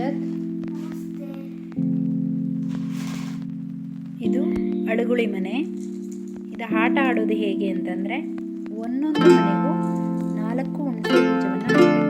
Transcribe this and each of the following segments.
ರಜತ್. ಇದು ಅಳಗುಳಿ ಮನೆ. ಇದು ಆಟ ಆಡೋದು ಹೇಗೆ ಅಂತಂದರೆ, ಒಂದೊಂದು ಮನೆಗೂ 4 ಹುಣಸೆ ಬೀಜವನ್ನು ಹಾಕಬೇಕು.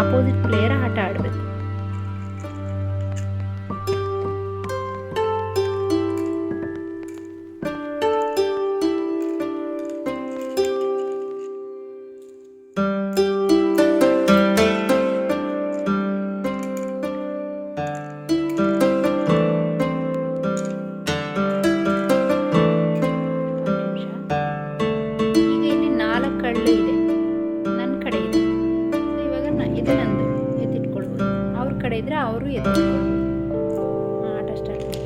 ಆಪೋಸಿಟ್ ಪ್ಲೇಯರ್ ಆಟ ಆಡಬೇಕು. ಈಗ ಇಲ್ಲಿ 4 ಕಳ್ಳು ಇದೆ, ನನ್ನ ಕಡೆ ಇದೆ. ಇದು ನಂದು, ಎತ್ತಿಟ್ಕೊಳ್ಬೋದು. ಅವ್ರ ಕಡೆ ಇದ್ರೆ ಅವರು ಎತ್ತಿಟ್ಕೊಳ್ಬೋದು. ಆಟ ಸ್ಟಾರ್ಟ್ ಮಾಡಿ.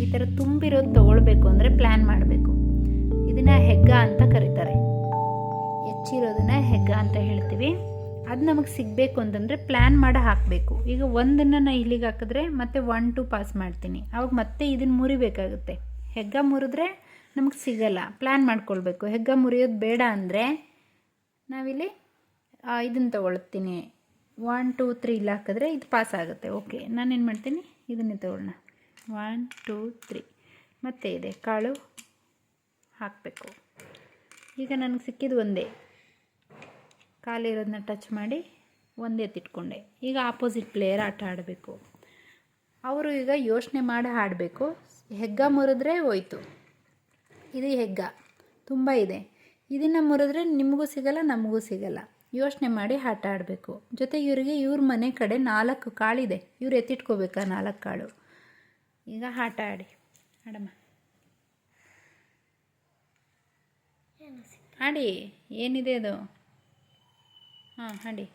ಈ ಥರ ತುಂಬಿರೋದು ತೊಗೊಳ್ಬೇಕು ಅಂದರೆ ಪ್ಲ್ಯಾನ್ ಮಾಡಬೇಕು. ಇದನ್ನು ಹೆಗ್ಗ ಅಂತ ಕರೀತಾರೆ. ಹೆಚ್ಚಿರೋದನ್ನ ಹೆಗ್ಗ ಅಂತ ಹೇಳ್ತೀವಿ. ಅದು ನಮಗೆ ಸಿಗಬೇಕು ಅಂತಂದರೆ ಪ್ಲ್ಯಾನ್ ಮಾಡಿ ಹಾಕಬೇಕು. ಈಗ ಒಂದನ್ನು ನಾನು ಇಲ್ಲಿಗೆ ಹಾಕಿದ್ರೆ ಮತ್ತೆ 1 2 ಪಾಸ್ ಮಾಡ್ತೀನಿ, ಅವಾಗ ಮತ್ತೆ ಇದನ್ನು ಮುರಿಬೇಕಾಗುತ್ತೆ. ಹೆಗ್ಗ ಮುರಿದ್ರೆ ನಮಗೆ ಸಿಗಲ್ಲ, ಪ್ಲ್ಯಾನ್ ಮಾಡ್ಕೊಳ್ಬೇಕು. ಹೆಗ್ಗ ಮುರಿಯೋದು ಬೇಡ ಅಂದರೆ ನಾವಿಲ್ಲಿ ಇದನ್ನು ತೊಗೊಳ್ತೀನಿ. 1 2 3 ಇಲ್ಲಿ ಹಾಕಿದ್ರೆ ಇದು ಪಾಸ್ ಆಗುತ್ತೆ. ಓಕೆ, ನಾನೇನು ಮಾಡ್ತೀನಿ, ಇದನ್ನೇ ತೊಗೊಳ್ಳೋಣ. 1 2 3 ಮತ್ತೆ ಇದೆ ಕಾಳು ಹಾಕಬೇಕು. ಈಗ ನನಗೆ ಸಿಕ್ಕಿದ್ದು ಒಂದೇ, ಕಾಲಿರೋದನ್ನ ಟಚ್ ಮಾಡಿ ಒಂದೇ ಎತ್ತಿಟ್ಕೊಂಡೆ. ಈಗ ಆಪೋಸಿಟ್ ಪ್ಲೇಯರ್ ಆಟ ಆಡಬೇಕು. ಅವರು ಈಗ ಯೋಚನೆ ಮಾಡಿ ಆಡಬೇಕು. ಹೆಗ್ಗ ಮುರಿದ್ರೆ ಹೋಯ್ತು. ಇದು ಹೆಗ್ಗ ತುಂಬ ಇದೆ, ಇದನ್ನು ಮುರಿದ್ರೆ ನಿಮಗೂ ಸಿಗಲ್ಲ, ನಮಗೂ ಸಿಗಲ್ಲ. ಯೋಚನೆ ಮಾಡಿ ಆಟ ಆಡಬೇಕು. ಜೊತೆಗೆ ಇವರಿಗೆ ಇವ್ರ ಮನೆ ಕಡೆ 4 ಕಾಳಿದೆ, ಇವ್ರು ಎತ್ತಿಟ್ಕೋಬೇಕಾ 4 ಕಾಳು. ಈಗ ಆಟ ಆಡಿ, ಆಡಮ್ಮ, ಆಡಿ. ಏನಿದೆ ಅದು? ಹಾಂ, ಆಡಿ.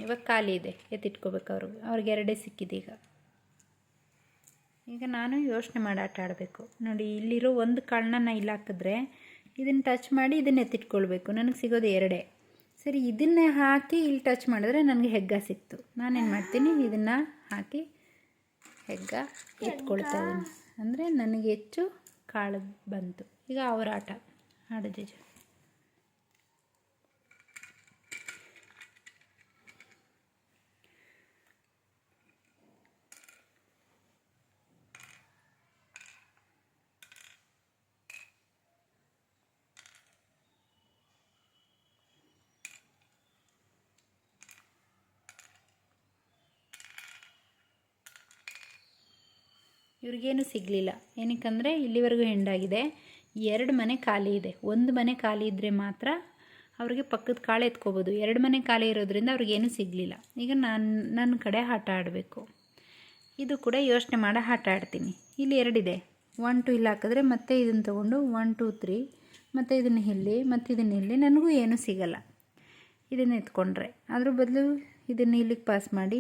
ಇವಾಗ ಖಾಲಿ ಇದೆ, ಎತ್ತಿಟ್ಕೋಬೇಕು. ಅವ್ರಿಗೆ 2 ಸಿಕ್ಕಿದೆ. ಈಗ ನಾನು ಯೋಚನೆ ಮಾಡಿ ಆಟ ಆಡಬೇಕು. ನೋಡಿ, ಇಲ್ಲಿರೋ ಒಂದು ಕಾಳನ್ನ ನಾನು ಇಲ್ಲಿ ಹಾಕಿದ್ರೆ ಇದನ್ನು ಟಚ್ ಮಾಡಿ ಇದನ್ನು ಎತ್ತಿಟ್ಕೊಳ್ಬೇಕು. ನನಗೆ ಸಿಗೋದು 2. ಸರಿ, ಇದನ್ನೇ ಹಾಕಿ ಇಲ್ಲಿ ಟಚ್ ಮಾಡಿದ್ರೆ ನನಗೆ ಹೆಗ್ಗ ಸಿಕ್ತು. ನಾನೇನು ಮಾಡ್ತೀನಿ, ಇದನ್ನು ಹಾಕಿ ಹೆಗ್ಗ ಎತ್ಕೊಳ್ತಾ ಇದ್ದೀನಿ. ಅಂದರೆ ನನಗೆ ಹೆಚ್ಚು ಕಾಳು ಬಂತು. ಈಗ ಅವರ ಆಟ ಆಡೋದು. ಇವ್ರಿಗೇನು ಸಿಗಲಿಲ್ಲ. ಏನಕ್ಕಂದರೆ ಇಲ್ಲಿವರೆಗೂ ಹೆಂಡಾಗಿದೆ, 2 ಮನೆ ಖಾಲಿ ಇದೆ. 1 ಮನೆ ಖಾಲಿ ಇದ್ದರೆ ಮಾತ್ರ ಅವ್ರಿಗೆ ಪಕ್ಕದ ಕಾಳು ಎತ್ಕೋಬೋದು. 2 ಮನೆ ಖಾಲಿ ಇರೋದ್ರಿಂದ ಅವ್ರಿಗೇನು ಸಿಗಲಿಲ್ಲ. ಈಗ ನನ್ನ ಕಡೆ ಆಟ ಆಡಬೇಕು. ಇದು ಕೂಡ ಯೋಚನೆ ಮಾಡೋ ಆಟ ಆಡ್ತೀನಿ. ಇಲ್ಲಿ 2 ಇದೆ, 1 2 ಇಲ್ಲಿ ಹಾಕಿದ್ರೆ ಮತ್ತೆ ಇದನ್ನು ತೊಗೊಂಡು 1 2 3 ಮತ್ತು ಇದನ್ನು ಇಲ್ಲಿ ಮತ್ತು ಇದನ್ನು ಇಲ್ಲಿ, ನನಗೂ ಏನೂ ಸಿಗಲ್ಲ ಇದನ್ನು ಎತ್ಕೊಂಡ್ರೆ. ಅದ್ರ ಬದಲು ಇದನ್ನು ಇಲ್ಲಿಗೆ ಪಾಸ್ ಮಾಡಿ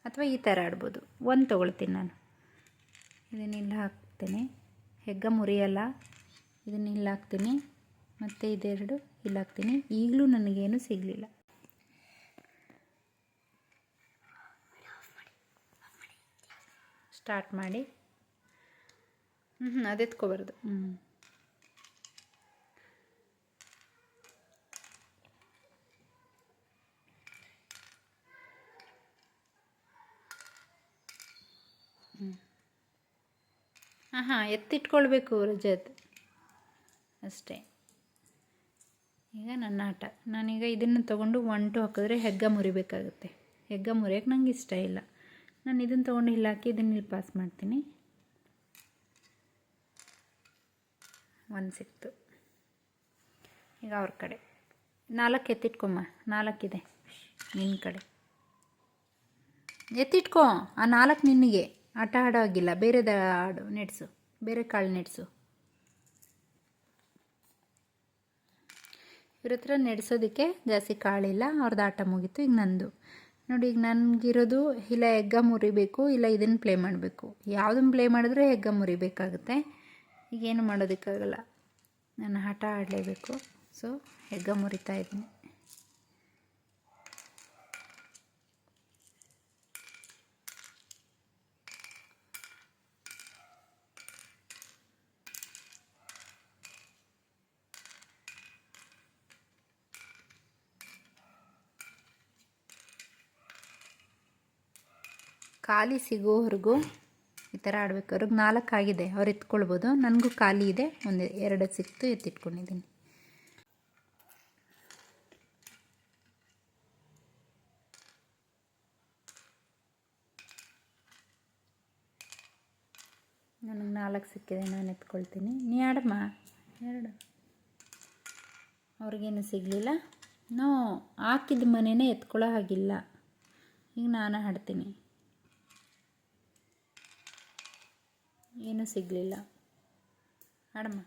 ಅಥವಾ ಈ ಥರ ಆಡ್ಬೋದು. 1 ತೊಗೊಳ್ತೀನಿ ನಾನು. ಇದನ್ನು ಇಲ್ಲಿ ಹಾಕ್ತೇನೆ, ಹೆಗ್ಗ ಮುರಿಯಲ್ಲ. ಇದನ್ನು ಇಲ್ಲಿ ಹಾಕ್ತೀನಿ ಮತ್ತು ಇದೆರಡು ಇಲ್ಲಿ ಹಾಕ್ತೀನಿ. ಈಗಲೂ ನನಗೇನು ಸಿಗಲಿಲ್ಲ. ಸ್ಟಾರ್ಟ್ ಮಾಡಿ. ಅದು ಎತ್ಕೊಬಾರ್ದು. ಎತ್ತಿಟ್ಕೊಳ್ಬೇಕು ರಜತ್, ಅಷ್ಟೇ. ಈಗ ನನ್ನ ಆಟ. ನಾನೀಗ ಇದನ್ನು ತೊಗೊಂಡು 1 2 ಹಾಕಿದ್ರೆ ಹೆಗ್ಗ ಮುರಿಬೇಕಾಗುತ್ತೆ. ಹೆಗ್ಗ ಮುರಿಯೋಕ್ಕೆ ನಂಗೆ ಇಷ್ಟ ಇಲ್ಲ. ನಾನು ಇದನ್ನು ತೊಗೊಂಡು ಇಲ್ಲಿ ಹಾಕಿ ಇದನ್ನು ಇಲ್ಲಿ ಪಾಸ್ ಮಾಡ್ತೀನಿ. 1 ಸಿಕ್ತು. ಈಗ ಅವ್ರ ಕಡೆ 4 ಎತ್ತಿಟ್ಕೊಮ್ಮ. 4 ಇದೆ ನಿನ್ನ ಕಡೆ. ಎತ್ತಿಟ್ಕೊ. ಆ 4 ನಿನಗೆ. ಆಟ ಆಡೋ ಆಗಿಲ್ಲ, ಬೇರೆದ ಆಡು, ನೆಡ್ಸು, ಬೇರೆ ಕಾಳು ನೆಡ್ಸು. ಇವ್ರ ಹತ್ರ ನೆಡ್ಸೋದಕ್ಕೆ ಜಾಸ್ತಿ ಕಾಳಿಲ್ಲ. ಅವ್ರದ್ದು ಆಟ ಮುಗೀತು. ಈಗ ನಂದು ನೋಡಿ. ಈಗ ನನಗಿರೋದು ಇಲ್ಲ ಹೆಗ್ಗ ಮುರಿಬೇಕು, ಇಲ್ಲ ಇದನ್ನು ಪ್ಲೇ ಮಾಡಬೇಕು. ಯಾವುದನ್ನು ಪ್ಲೇ ಮಾಡಿದ್ರೆ ಹೆಗ್ಗ ಮುರಿಬೇಕಾಗುತ್ತೆ. ಈಗೇನು ಮಾಡೋದಕ್ಕಾಗಲ್ಲ, ನಾನು ಆಟ ಆಡಲೇಬೇಕು. ಸೊ ಹೆಗ್ಗ ಮುರಿತಾ ಇದ್ದೀನಿ. ಖಾಲಿ ಸಿಗೋವರೆಗೂ ಈ ಥರ ಆಡಬೇಕು. ಅವ್ರಿಗೆ 4 ಆಗಿದೆ, ಅವ್ರು ಎತ್ಕೊಳ್ಬೋದು. ನನಗೂ ಖಾಲಿ ಇದೆ, 2 ಸಿಕ್ತು, ಎತ್ತಿಟ್ಕೊಂಡಿದ್ದೀನಿ. ನನಗೆ 4 ಸಿಕ್ಕಿದೆ, ನಾನು ಎತ್ಕೊಳ್ತೀನಿ. ನೀ ಆಡಮ್ಮ. 2 ಅವ್ರಿಗೇನು ಸಿಗಲಿಲ್ಲ. ನಾವು ಹಾಕಿದ ಮನೆಯೇ ಎತ್ಕೊಳ್ಳೋ ಹಾಗಿಲ್ಲ. ಈಗ ನಾನು ಆಡ್ತೀನಿ. ಏನೂ ಸಿಗಲಿಲ್ಲ. ಆಡಮ್ಮ.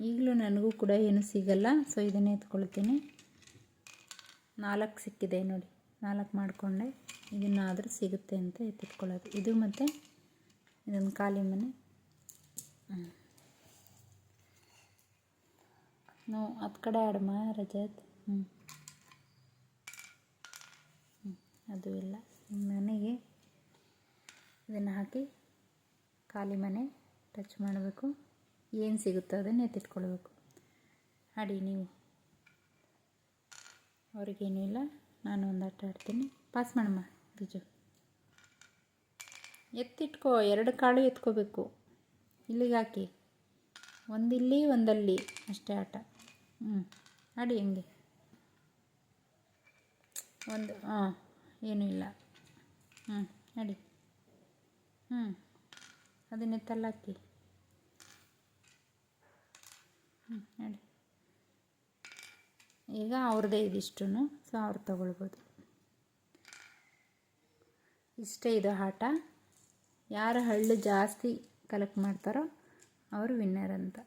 ಈಗಲೂ ನನಗೂ ಕೂಡ ಏನು ಸಿಗಲ್ಲ. ಸೊ ಇದನ್ನೇ ಎತ್ಕೊಳ್ತೀನಿ. 4 ಸಿಕ್ಕಿದೆ ನೋಡಿ. 4 ಮಾಡಿಕೊಂಡೆ. ಇದನ್ನಾದರೂ ಸಿಗುತ್ತೆ ಅಂತ ಎತ್ತಿಟ್ಕೊಳ್ಳೋದು. ಇದು ಮತ್ತು ಇದೊಂದು ಖಾಲಿ ಮನೆ. ನಾವು ಅದು ಕಡೆ ಆಡಮ್ಮ ರಜತ್. ಅದು ಇಲ್ಲ. ನನಗೆ ಇದನ್ನು ಹಾಕಿ ಖಾಲಿ ಮನೆ ಟಚ್ ಮಾಡಬೇಕು. ಏನು ಸಿಗುತ್ತೋ ಅದನ್ನು ಎತ್ತಿಟ್ಕೊಳ್ಬೇಕು. ಆಡಿ ನೀವು. ಅವ್ರಿಗೇನೂ ಇಲ್ಲ, ನಾನು ಒಂದು ಆಟ ಆಡ್ತೀನಿ. ಪಾಸ್ ಮಾಡಮ್ಮ ಬಿಜು. ಎತ್ತಿಟ್ಕೋ. 2 ಕಾಳು ಎತ್ಕೋಬೇಕು. ಇಲ್ಲಿಗೆ ಹಾಕಿ. ಒಂದಿಲ್ಲಿ ಒಂದಲ್ಲಿ ಅಷ್ಟೇ ಆಟ. ಆಡಿ ಹೆಂಗೆ. ಒಂದು ಏನೂ ಇಲ್ಲ. ಆಡಿ. ಅದನ್ನೆತ್ತಲ್ಲಾಕಿ. ಆಡಿ. ಈಗ ಅವ್ರದ್ದೇ ಇದಿಷ್ಟು. ಸೊ ಅವ್ರು ತಗೊಳ್ಬೋದು. ಇಷ್ಟೇ ಇದು ಆಟ. ಯಾರು ಹಳ್ಳು ಜಾಸ್ತಿ ಕಲೆಕ್ಟ್ ಮಾಡ್ತಾರೋ ಅವರು ವಿನ್ನರ್ ಅಂತ.